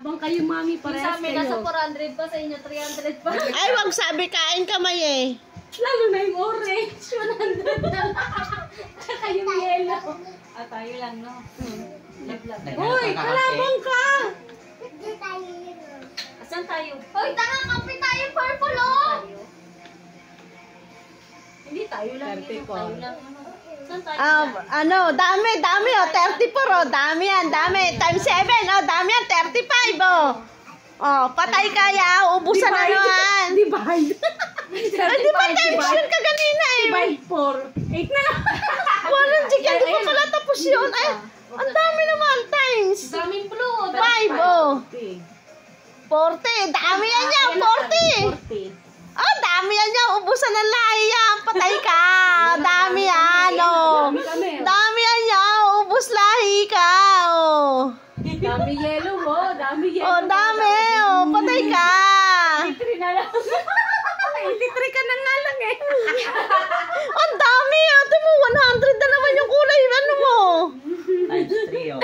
Bang kayo mami parehas sa amin, kayo. nasa 400 pa, sa inyo 300 pa. Ay, wag sabi kain kamay eh. Lalo na yung orange. 100 na lang. Tsaka yung yellow. Ah, tayo lang, no? Love. Uy, kalabang ka! Asan tayo? Hoy, tanga, kape tayo, purple, oh! Hindi, tayo lang. 34. Tayo lang. Saan tayo? Dami oh, 34 oh, dami yan, dami. Times 7 oh, dami yan, 35 oh. Oh, patay kaya, ubusan na naman. Divide. Di ba times yun ka ganina eh? Divide 4. 8 na lang. Walang chicken, di pa pala tapos yun. Ay, ang dami naman, times. Daming blue. 5 oh. 40, dami yan yan, 40. 40. Oh, dami yan yan, ubusan ng lahi yan, patay ka. Dami yan oh. Dami kami. Dami yan yan, ubus lahi ka oh. Dami yellow mo. Dami yellow. Oh, dami oh, patay ka. 83 na lang. 83 ka na nga lang eh. Ang dami, ate mo, 100 na naman yung kulay, ano mo? Times 3 oh.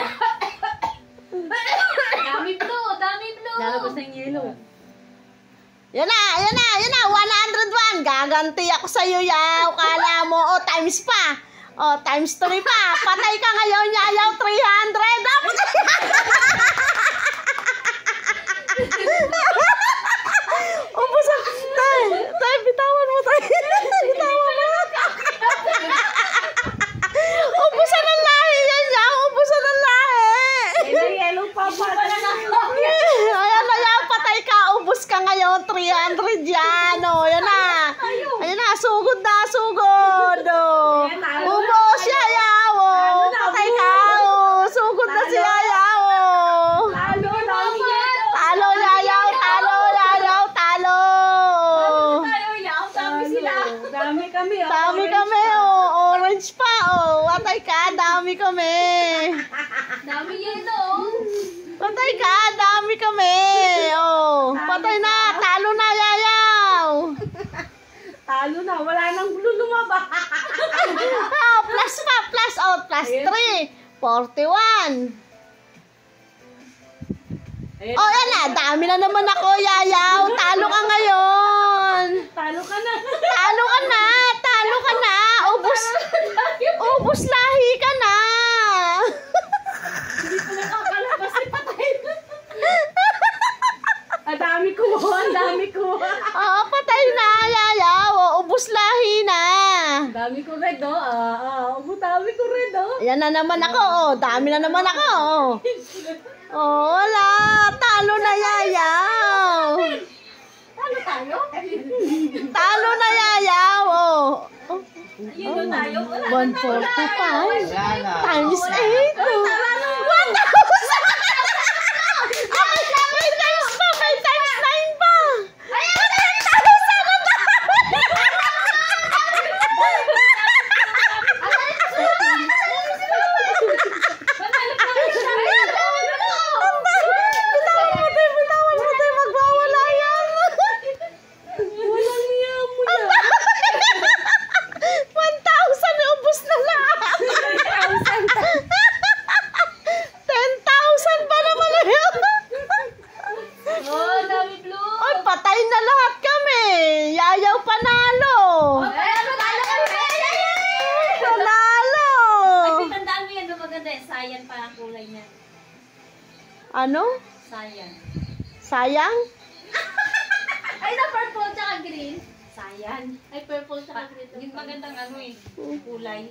Dami blue, dami blue. Lalabas na yung yellow. Yan na, 101. Gaganti ako sa'yo, yaw. Kala mo, oh, times pa. Oh, times 3 pa. Patay ka ngayon, yaw, 300. Dapat ubusan. Tay, bitawan mo, tay. Bitawan mo. Ubusan ng lahi yan, yaw. Ubusan ng lahi. May yellow pa pa. Ayan na yan, patay ka. Ubus ka ngayon, 300 yan. O, yan na. Ayan na, sugod na, sugod. O, ubos, yayaw. O, patay ka. O, sugod na si yayaw. O. Lalo, dami yellow. Talo, yayaw, talo. Tayo, yaw. Dami sila. Dami kami. oh. Dami kami, o. Orange pa, o. Patay ka, dami kami. Dami yellow. Patay ka, dami kami. O, patay na, talo na, yayaw. Talo na. Wala nang blue lumaba. Oh, plus pa, plus. Oh, plus 3. 41. Oh, yan na. Dami na naman ako, yayaw. Talo ka ngayon. Talo ka na. Talo ka na. Talo ka na. Ubus lahi ka na. Hindi ko nakakalabas si patay. Ang dami ko. Ang dami ko. Oh, patay na, yayaw. Oh, ubus lahi na. Ang dami ko red, oh. Dami ko red, oh. Yan na naman ako. Oh, dami na naman ako. Oh, oh wala. Talo na, yayaw. Talo tayo? Talo na, yayaw. Oh. Yun tayo. 145 Wala na. times 8. Oh. 1,000! Ay, may times pa! May times 9 pa! Ay, 10,000 na Bitawan mo tayo, magbawala yan. Walang niya mo yan. 1,000 na ubos na lang. 10,000 pa naman na yun. Oh, dami blue. Ay, patay na lahat kami. Yayaw panalo. Talo kami. Panalo. Ay, tandaan mo yan, maganda eh. Cyan pa ang kulay niya. Ano? Cyan. Sayang? Ay, na purple tsaka green. Cyan. Ay, purple tsaka green. Yung magandang ano eh, kulay.